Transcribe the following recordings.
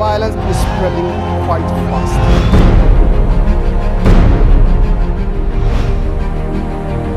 violence is spreading quite fast.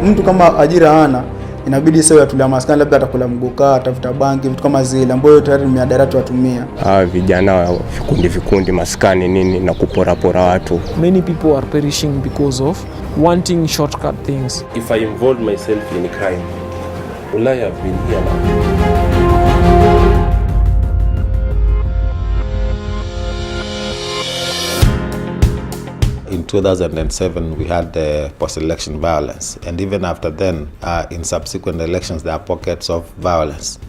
Mtu kama ajira hana, inabidi sasa atulia maskani, labda atakula mgoka, atafuta banki, vitu kama zile ambayo tayari miadarati watumia. Vijana vikundi maskani nini na kupora watu. Many people are perishing because of wanting shortcut things. If I involve myself in crime, will I have been here now? In 2007, we had post-election violence, and even after then, in subsequent elections, there are pockets of violence.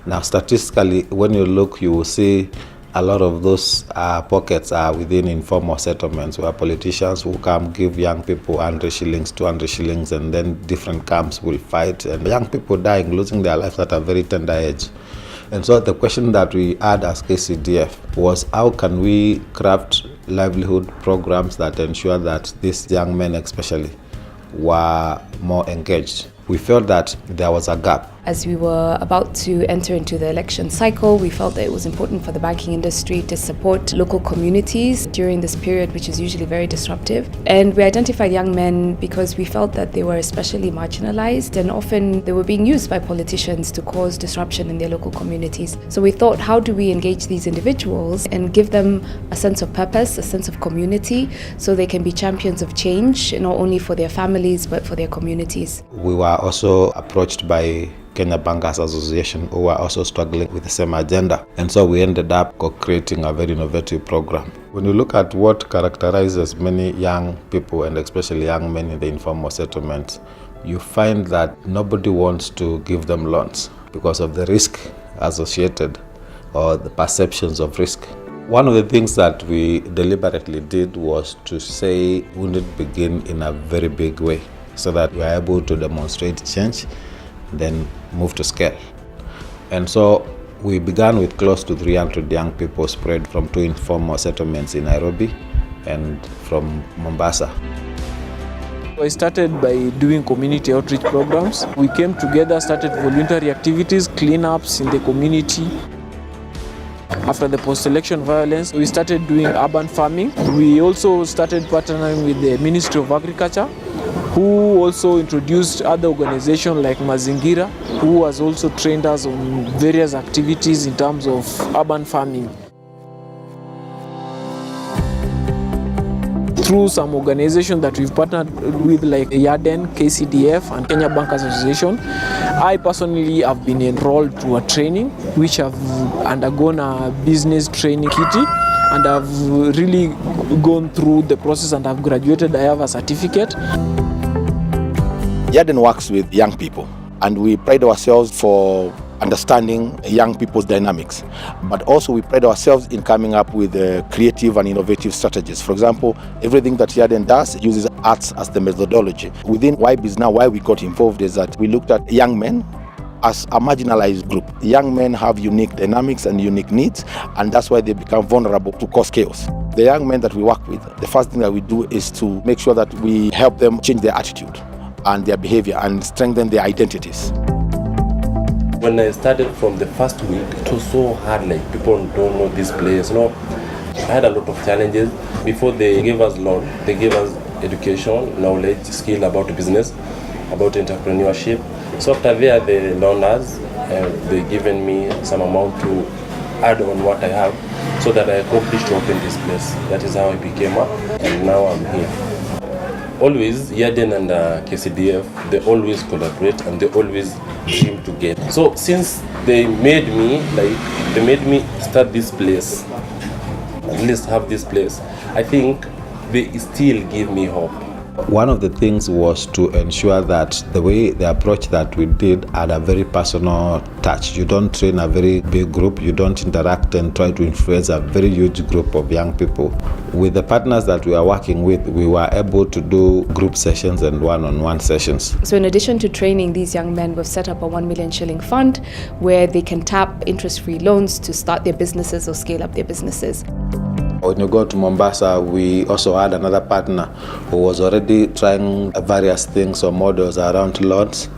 Now, statistically, when you look, you will see a lot of those pockets are within informal settlements where politicians will come give young people 100 shillings, 200 shillings, and then different camps will fight, and young people dying, losing their lives at a very tender age. And so the question that we had as KCDF was, how can we craft livelihood programs that ensure that these young men especially were more engaged? We felt that there was a gap. As we were about to enter into the election cycle, we felt that it was important for the banking industry to support local communities during this period, which is usually very disruptive. And we identified young men because we felt that they were especially marginalized, and often they were being used by politicians to cause disruption in their local communities. So we thought, how do we engage these individuals and give them a sense of purpose, a sense of community, so they can be champions of change, not only for their families, but for their communities. We were also approached by Kenya Bankers Association, who were also struggling with the same agenda. And so we ended up creating a very innovative program. When you look at what characterizes many young people, and especially young men in the informal settlements, you find that nobody wants to give them loans because of the risk associated or the perceptions of risk. One of the things that we deliberately did was to say we need to begin in a very big way so that we are able to demonstrate change, then move to scale. And so we began with close to 300 young people spread from 2 informal settlements in Nairobi and from Mombasa. I started by doing community outreach programs. We came together, started voluntary activities, cleanups in the community. After the post-election violence, we started doing urban farming. We also started partnering with the Ministry of Agriculture, who also introduced other organizations like Mazingira, who has also trained us on various activities in terms of urban farming. Through some organizations that we've partnered with, like Yarden, KCDF, and Kenya Bankers Association, I personally have been enrolled to a training which have undergone a business training kitty, and I've really gone through the process and I've graduated. I have a certificate. Yarden works with young people, and we pride ourselves for understanding young people's dynamics, but also we pride ourselves in coming up with creative and innovative strategies. For example, everything that Yarden does uses arts as the methodology. Within YBiz now, why we got involved is that we looked at young men as a marginalized group. Young men have unique dynamics and unique needs, and that's why they become vulnerable to cause chaos. The young men that we work with, the first thing that we do is to make sure that we help them change their attitude and their behavior and strengthen their identities. When I started from the first week, it was so hard, like people don't know this place. I had a lot of challenges. Before they gave us loan, they gave us education, knowledge, skill about business, about entrepreneurship. So after there, they loaned us, they given me some amount to add on what I have so that I accomplished to open this place. That is how I became up, and now I'm here. Always, Yarden and KCDF, they always collaborate and they always dream together. So since they made me start this place, at least have this place, I think they still give me hope. One of the things was to ensure that the approach that we did had a very personal touch. You don't train a very big group, you don't interact and try to influence a very huge group of young people. With the partners that we are working with, we were able to do group sessions and one-on-one sessions. So in addition to training these young men, we've set up a 1 million shilling fund where they can tap interest-free loans to start their businesses or scale up their businesses. When you go to Mombasa, we also had another partner who was already trying various things or models around loans,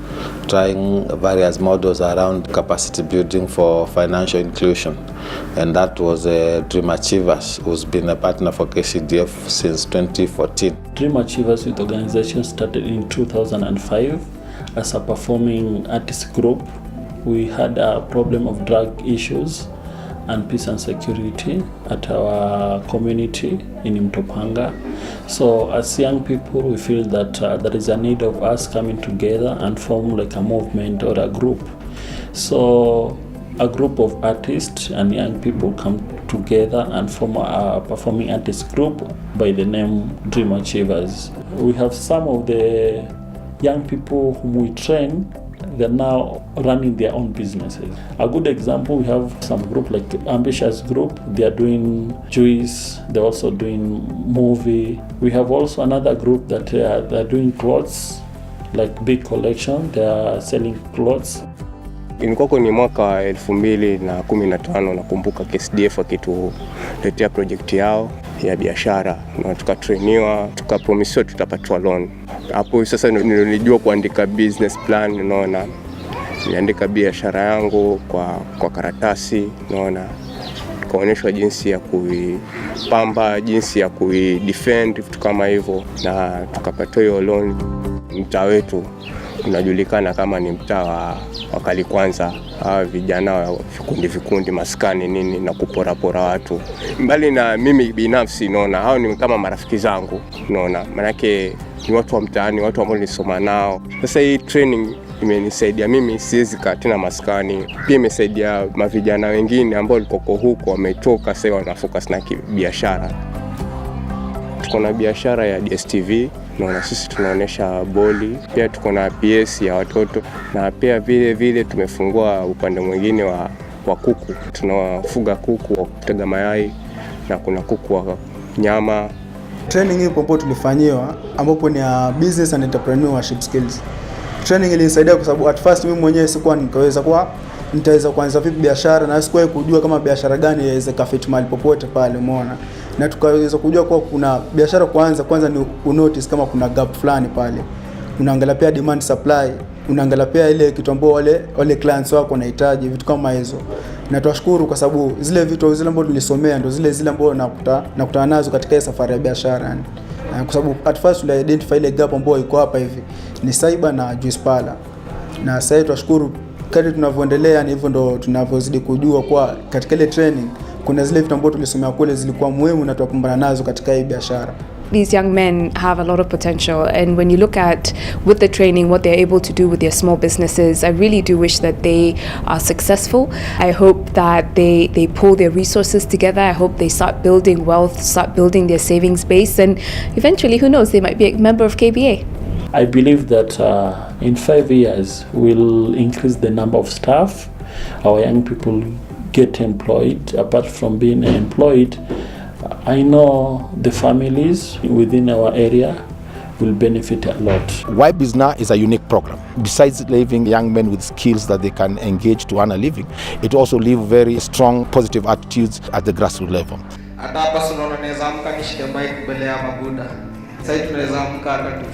trying various models around capacity building for financial inclusion. And that was Dream Achievers, who's been a partner for KCDF since 2014. Dream Achievers Youth Organization started in 2005 as a performing artist group. We had a problem of drug issues and peace and security at our community in Mtopanga. So as young people, we feel that there is a need of us coming together and form like a movement or a group. So a group of artists and young people come together and form a performing artist group by the name Dream Achievers. We have some of the young people whom we train. They're now running their own businesses. A good example, we have some group like Ambitious Group. They are doing juice. They're also doing movie. We have also another group that they're doing clothes, like big collection. They are selling clothes. Ilikuwa ni mwaka wa 2015 nakumbuka KSDF akituletea project yao ya biashara na tukatrainiwa, tukapromisiwa tutapatiwa loan. Hapo sasa nilijua kuandika business plan, unaona. Niliandika biashara yangu kwa karatasi, unaona. Tukaonyeshwa jinsi ya kuipamba, jinsi ya kuidefend, vitu kama hivyo, na tukapatiwa hiyo loan. Mtaa wetu unajulikana kama ni mtaa wa Kali Kwanza. Vijana wa vikundi maskani nini na kupora watu. Mbali na mimi binafsi, naona hao ni kama marafiki zangu, naona manake ni watu wa mtaani, watu ambao nilisoma nao. Sasa hii training imenisaidia mimi siwezi kaa tena maskani. Pia imesaidia mavijana wengine ambao walikuwa huko wametoka sasa wana focus na biashara. Tuko na biashara ya DSTV, naona sisi tunaonesha boli, pia tuko na PS ya watoto, na pia vile tumefungua upande mwingine wa kuku. Tunafuga kuku wa kutaga mayai na kuna kuku wa nyama. Training hii popo tulifanyiwa ambapo ni business and entrepreneurship skills. Training ilinisaidia kwa sababu at first mimi mwenyewe sikuwa nitaweza kuanza vipi biashara, na sikuwa kujua kama biashara gani inaweza kafit mahali popote pale, umeona. Na tukaweza kujua kwa kuna biashara kwanza ni unotice kama kuna gap fulani pale. Unaangalia pia demand supply, unaangalia pia ile kitu ambao wale clients wako wanahitaji, vitu kama hizo. Na tunashukuru kwa sababu zile vitu ambao tulisomea ndio zile ambao nakutana nazo katika safari ya biashara. Kwa sababu at first we identify ile gap ambayo iko hapa hivi ni cyber na juice parlor. Na sasa tunashukuru kadri tunavyoendelea ni hivyo ndo tunavyozidi kujua kwa katika ile training kuna zile vitu ambazo tulisomea kule zilikuwa muhimu na tukumbana nazo katika hii biashara. These young men have a lot of potential, and when you look at with the training what they're able to do with their small businesses, I really do wish that they are successful. I hope that they pull their resources together. I hope they start building wealth, start building their savings base, and eventually, who knows, they might be a member of KBA. I believe that in 5 years we'll increase the number of staff. Our young people get employed. Apart from being employed, I know the families within our area will benefit a lot. Why Bizna is a unique program. Besides leaving young men with skills that they can engage to earn a living, it also leaves very strong positive attitudes at the grassroots level. Hapa tunaona naweza amka nishike mic mbele ya mabuda. Sasa tunaweza amka hata tu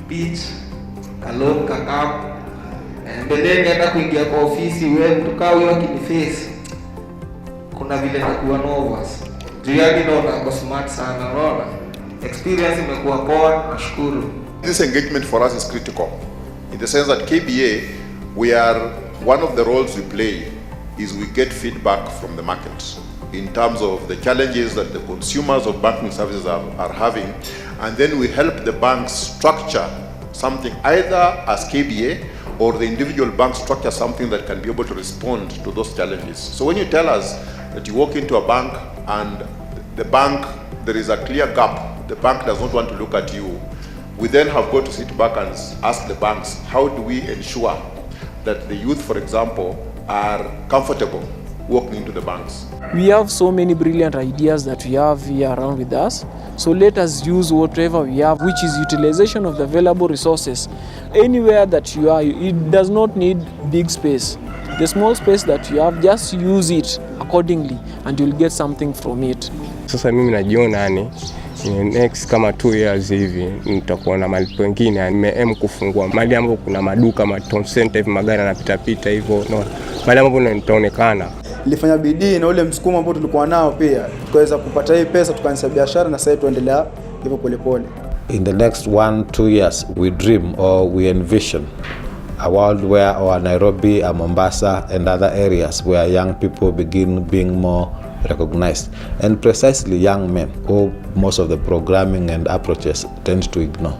pitch, kalom kakam. Mbele nenda kuingia kwa ofisi wewe mtu kaa huyo kiniface. Kuna vile nakuwa nervous. Juu yake naona kwa smart sana, unaona. Experience imekuwa poa, nashukuru. This engagement for us is critical in the sense that KBA, one of the roles we play is we get feedback from the market in terms of the challenges that the consumers of banking services are having, and then we help the banks structure something either as KBA or the individual bank structure something that can be able to respond to those challenges. So when you tell us that you walk into a bank and the bank, there is a clear gap, the bank does not want to look at you, we then have got to sit back and ask the banks, how do we ensure that the youth, for example, are comfortable walking into the banks? We have so many brilliant ideas that we have here around with us. So let us use whatever we have, which is utilization of the available resources. Anywhere that you are, it does not need big space. The small space that you have, just use it accordingly and you'll get something from it. Sasa mimi najiona yani next kama 2 years hivi nitakuwa na mahali pengine, nimeaim kufungua mahali ambapo kuna maduka, Tom Center hivi, magari yanapita hivyo, no, mahali ambapo nitaonekana. Nilifanya bidii na ule msukumo ambao tulikuwa nao pia tukaweza kupata hii pesa, tukaanza biashara na sasa tuendelea hivyo polepole. In the next 1-2 years, we dream or we envision a world where our Nairobi, our Mombasa and other areas where young people begin being more recognized, and precisely young men who most of the programming and approaches tend to ignore.